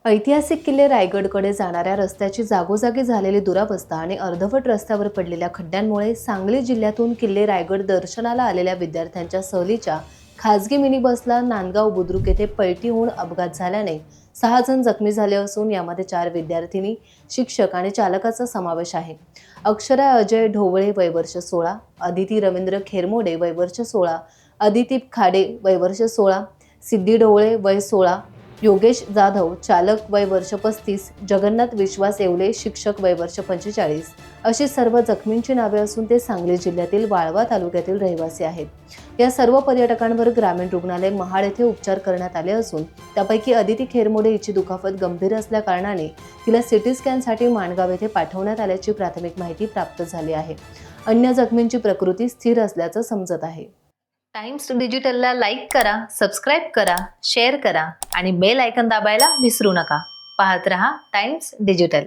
ऐतिहासिक किल्ले रायगडकडे जाणाऱ्या रस्त्याची जागोजागी झालेली दुरावस्था आणि अर्धवट रस्त्यावर पडलेल्या खड्ड्यांमुळे सांगली जिल्ह्यातून किल्ले रायगड दर्शनाला आलेल्या विद्यार्थ्यांच्या सहलीच्या खासगी मिनी बसला नांदगाव बुद्रुक येथे पलटी होऊन अपघात झाल्याने 6 जण जखमी झाले असून यामध्ये 4 विद्यार्थिनी, शिक्षक आणि चालकाचा समावेश आहे. अक्षरा अजय ढोवळे वय वर्ष 16, अदिती रवींद्र खेरमोडे वय वर्ष 16, अदिती खाडे वय वर्ष 16, सिद्धी ढोवळे वय 16, योगेश जाधव चालक वय वर्ष 35, जगन्नाथ विश्वास येवले शिक्षक वय वर्ष 45 अशी सर्व जखमींची नावे असून ते सांगली जिल्ह्यातील वाळवा तालुक्यातील रहिवासी आहेत. या सर्व पर्यटकांवर ग्रामीण रुग्णालय महाड येथे उपचार करण्यात आले असून त्यापैकी अदिती खेरमोडे हिची दुखापत गंभीर असल्या कारणाने तिला सिटी स्कॅनसाठी माणगाव येथे पाठवण्यात आल्याची प्राथमिक माहिती प्राप्त झाली आहे. अन्य जखमींची प्रकृती स्थिर असल्याचं समजत आहे. टाइम्स डिजिटलला लाईक करा, सबस्क्राईब करा, शेअर करा आणि बेल आयकॉन दाबायला विसरू नका. पाहत रहा टाइम्स डिजिटल.